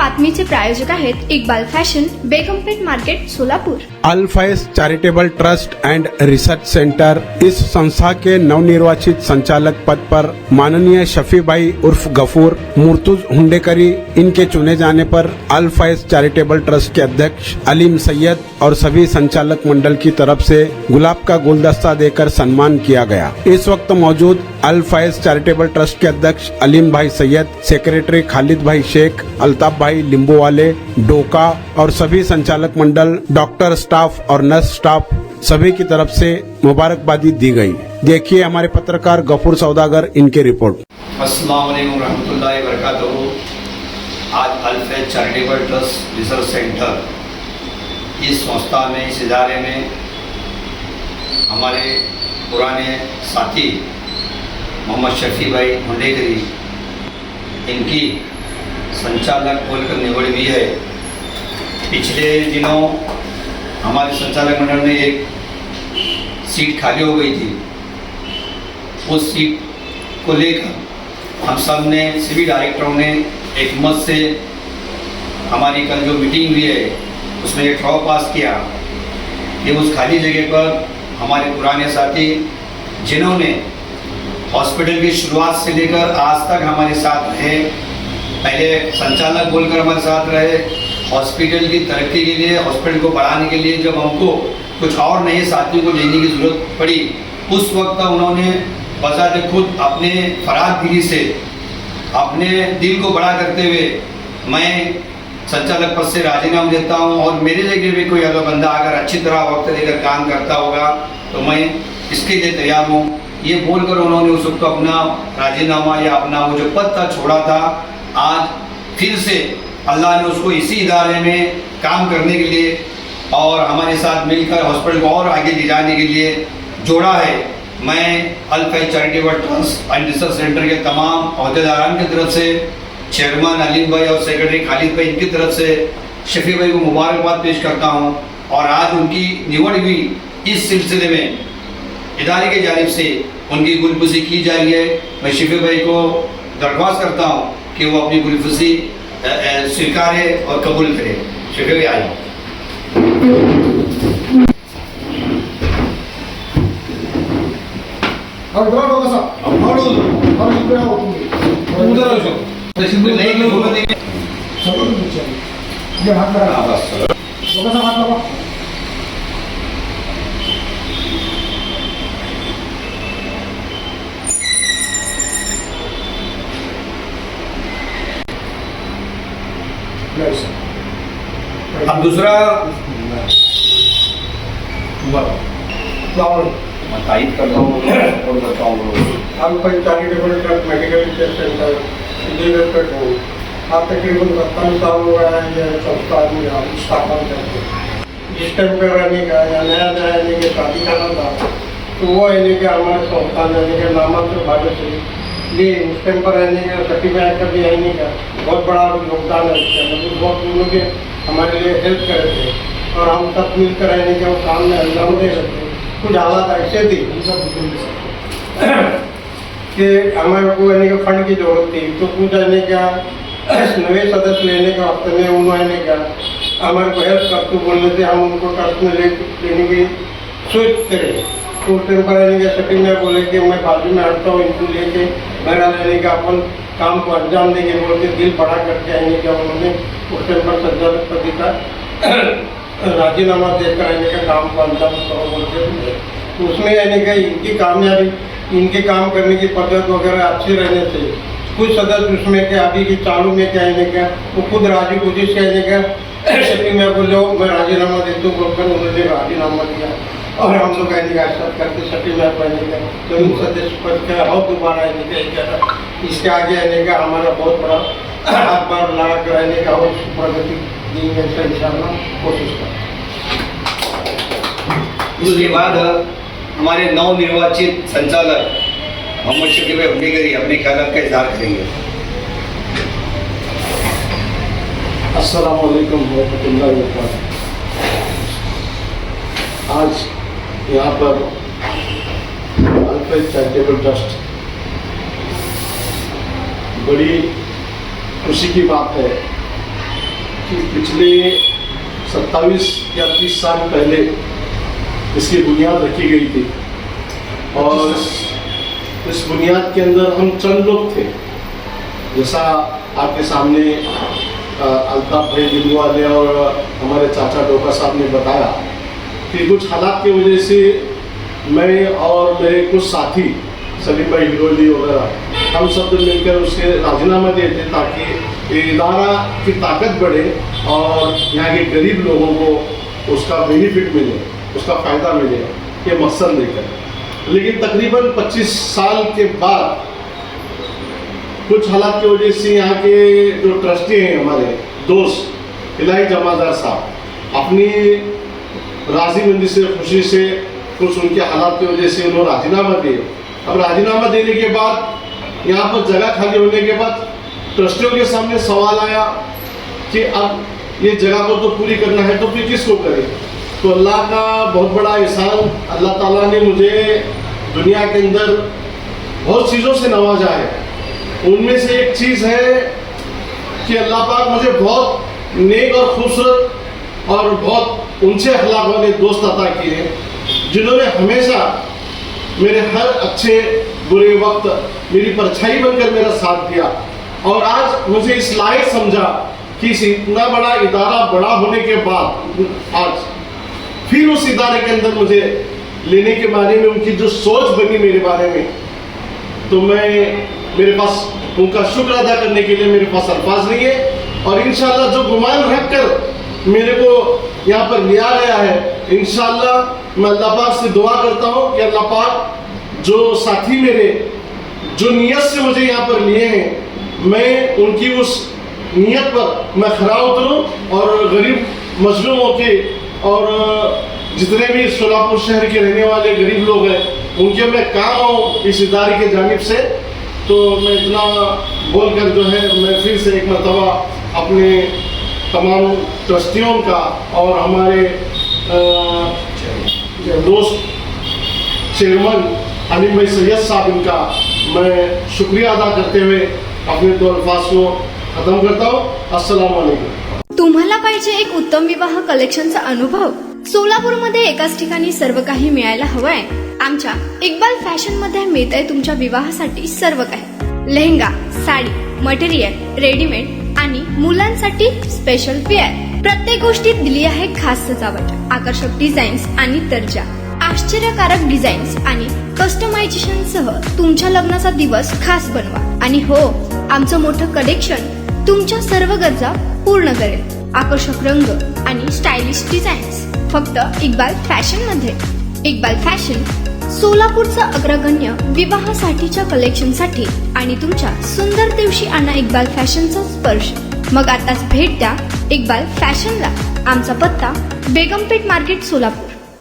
बातमीचे प्रायोजक आहेत Iqbal fashion, Begampeth market, Solapur. Alfaiz charitable trust and research centre, इस संस्था के नवनिर्वाचित संचालक पद पर माननीय शफी भाई उर्फ गफूर मुर्तुज हुंडेकरी, इनके चुने जाने पर अल्फाइज चैरिटेबल ट्रस्ट के अध्यक्ष अलीम सैयद और सभी संचालक मंडल की तरफ से गुलाब का गुलदस्ता देकर सम्मान किया गया। इस वक्त मौजूद अल्फाइज चैरिटेबल ट्रस्ट के अध्यक्ष अलीम भाई सैयद, सेक्रेटरी खालिद भाई शेख, अल्ताफ भाई लिंबूवाले, डोका और सभी संचालक मंडल, डॉक्टर स्टाफ और नर्स स्टाफ सभी की तरफ से मुबारकबादी दी गई। देखिए हमारे पत्रकार गफूर सौदागर, इनकी रिपोर्ट। अस्सलाम वालेकुम रहमतुल्लाहि व बरकातहू। आज अल्फाइज चैरिटेबल ट्रस्ट रिसर्च सेंटर, इस संस्था में, इस इदारे में हमारे पुराने साथी मोहम्मद शफी भाई हुंडेकरी, इनकी संचालक बोलकर निवड़ हुई है। पिछले दिनों हमारे संचालक मंडल में एक सीट खाली हो गई थी। उस सीट को लेकर हम सब ने, सभी डायरेक्टरों ने एक मत से हमारी कल जो मीटिंग हुई है उसमें एक ठराव पास किया कि उस खाली जगह पर हमारे पुराने साथी, जिन्होंने हॉस्पिटल की शुरुआत से लेकर आज तक हमारे साथ रहे, पहले संचालक बोलकर हमारे साथ रहे, हॉस्पिटल की तरक्की के लिए, हॉस्पिटल को बढ़ाने के लिए जब हमको कुछ और नए साथियों को लेने की ज़रूरत पड़ी, उस वक्त उन्होंने बजाते खुद अपने फराग दिली से, अपने दिल को बड़ा करते हुए, मैं संचालक पद से राजीनामा देता हूं और मेरे जगह भी कोई अगर बंदा अगर अच्छी तरह वक्त देकर काम करता होगा तो मैं इसके लिए तैयार हूं, ये बोलकर उन्होंने उस वक्त अपना राजीनामा या अपना वो जो पद था छोड़ा था। आज फिर से अल्लाह ने उसको इसी इदारे में काम करने के लिए और हमारे साथ मिलकर हॉस्पिटल को और आगे ले जाने के लिए जोड़ा है। मैं Alfaiz charitable trust and research centre के तमाम अहदेदारान की तरफ से, चेयरमैन अलीम भाई और सेक्रेटरी खालिद भाई, इनकी तरफ से शफी भाई को मुबारकबाद पेश करता हूँ। और आज उनकी निवड़ हुई इस सिलसिले में इदारे की जानिब से उनकी गुलपुसी की जा रही है। मैं शफी भाई को दरख्वास्त करता हूँ कि वो अपनी गुलपुसी स्वीकारे और कबूल करे। शफी भाई आए। अब दूसरा तारीफ कर रहा हूँ और बताऊँ Alfaiz charitable trust medical research centre Vijaygarh को आज तकरीबन 57 साल हो गया है। यह संस्था स्थापना करके जिस टाइम पर रहने का या नया रहने के शादी करना था तो वो रहने के हमारे संस्था रहने के नामांतर भाग्य से लिए उस टाइम पर रहने का सर्टिफिकेट का भी रहने का बहुत बड़ा योगदान है। उसके अंदर बहुत लोगों के हमारे लिए हेल्प कर रहे थे और हम सब मिलकर रहने के वो काम में अंजाम दे रहे थे। कुछ हालात ऐसे थी कि हमारे को रहने के फंड की जरूरत थी, तो कुछ रहने का नए सदस्य लेने के वक्त में उन्होंने का हमारे को हेल्प करते बोलने से हम उनको ट्रस्ट में लेने की सोच करें। तो उस टाइम पर रहने के सटी में बोले कि मैं बाजू में हटता हूँ, इनको लेके मेरा रहने का अपन काम को अंजाम देंगे बोल के दिल बड़ा करके आएंगे। जब उन्होंने उस टाइम पर संचालक पद का राजीनामा देकर आने का काम को अंजाम करो बोलते, तो उसमें रहने का इनकी कामयाबी, इनके काम करने की पद्धत वगैरह अच्छी रहने से कुछ सदस्य उसमें के अभी की चालू में क्या आने का वो खुद राजी खुशी से आने का शक्ति में बोलो मैं राजीनामा देता हूँ बोलकर उन्होंने राजीनामा दिया और हम लोग आने का सब करते शक्ति में पहने का तो इन सदस्य पद का और दोबारा आने का इसके आगे आने का हमारा बहुत बड़ा हाथ बार लगा कर रहने का और प्रगति देंगे इंशाल्लाह कोशिश करें। उसके बाद हमारे नवनिर्वाचित संचालक मोहम्मद शफी भाई हुंडेकरी अपने ख्यालात का इजहार करेंगे। अस्सलाम वालेकुम रहमतुल्लाहि व बरकातहू। आज यहाँ पर अल्फाइज चैरिटेबल ट्रस्ट, बड़ी खुशी की बात है कि पिछले 27 या 30 साल पहले इसकी बुनियाद रखी गई थी और इस बुनियाद के अंदर हम चंद लोग थे, जैसा आपके सामने अल्ताफ भाई बिंदु वाले और हमारे चाचा डोका साहब ने बताया कि कुछ हालात की वजह से मैं और मेरे कुछ साथी सलीम भाई हिरोली वगैरह हम सब मिलकर उसके राजीनामा दिए थे ताकि ये इदारा की ताकत बढ़े और यहाँ के गरीब लोगों को उसका बेनिफिट मिले, उसका फ़ायदा मिले, ये मकसद लेकर। लेकिन तकरीबन 25 साल के बाद कुछ हालात की वजह से यहाँ के जो ट्रस्टी हैं हमारे दोस्त इलाही जमादार साहब अपनी राजीमंदी से खुशी से कुछ उनके हालात की वजह से उन्होंने राजीनामा दिए। अब राजीनामा देने के बाद यहाँ पर जगह खाली होने के बाद ट्रस्टियों के सामने सवाल आया कि अब ये जगह को तो पूरी करना है तो फिर किसको करें। तो अल्लाह का बहुत बड़ा एहसान, अल्लाह ताला ने मुझे दुनिया के अंदर बहुत चीज़ों से नवाजा है। उनमें से एक चीज़ है कि अल्लाह पाक मुझे बहुत नेक और खूबसूरत और बहुत ऊंचे अखलाक वाले दोस्त अता किए जिन्होंने हमेशा मेरे हर अच्छे बुरे वक्त मेरी परछाई बनकर मेरा साथ दिया और आज मुझे इस लायक समझा कि इस इतना बड़ा इदारा बड़ा होने के बाद आज फिर उस इदारे के अंदर मुझे लेने के बारे में उनकी जो सोच बनी मेरे बारे में, तो मैं मेरे पास उनका शुक्र अदा करने के लिए मेरे पास अल्फाज नहीं है। और इंशाल्लाह जो गुमान रख कर मेरे को यहाँ पर लिया गया है, इंशाल्लाह मैं अल्लाह पाक से दुआ करता हूँ कि अल्लाह पाक जो साथी मेरे जो नियत से मुझे यहाँ पर लिए हैं, मैं उनकी उस नियत पर मैं खरा उतरूँ और गरीब मजलूमों के और जितने भी सोलापुर शहर के रहने वाले गरीब लोग हैं उनके मैं काम आऊँ इस इदारे के जानिब से। तो मैं इतना बोलकर जो है मैं फिर से एक मरतबा अपने तमाम ट्रस्टियों का और हमारे दोस्त चेयरमैन अलीम भाई सैयद साहब इनका मैं शुक्रिया अदा करते हुए अपने दो अल्फाज को ख़त्म करता हूँ। अस्सलाम वालेकुम। तुम्हाला पाहिजे एक उत्तम विवाह कलेक्शनचा अनुभव? सोलापूरमध्ये एकाच ठिकाणी सर्व काही मिळायला हवंय? आमच्या इक्बाल फॅशन मध्ये मिळतंय तुमच्या विवाहासाठी सर्व काही। लेहंगा, साडी, मटेरियल, रेडीमेड आणि मुलांसाठी स्पेशल वेअर। प्रत्येक गोष्टीत दिली आहे खास सजावट, आकर्षक डिझाईन्स आणि दर्जा, आश्चर्यकारक डिझाईन्स आणि कस्टमायझेशन सह तुमच्या लग्नाचा दिवस खास बनवा। आणि हो, आमचं मोठं कलेक्शन तुमच्या सर्व गरजा पूर्ण करेल। आकर्षक रंग आणि स्टायलिश डिझाईन्स फक्त इक्बाल फॅशन मध्ये। इक्बाल फॅशन सोलापूरचा अग्रगण्य विवाहासाठीच्या कलेक्शनसाठी आणि तुमच्या सुंदर दिवशी आणा इक्बाल फॅशनचा स्पर्श। मग आताच भेट द्या इक्बाल फॅशनला। आमचा पत्ता बेगमपेठ मार्केट सोलापूर।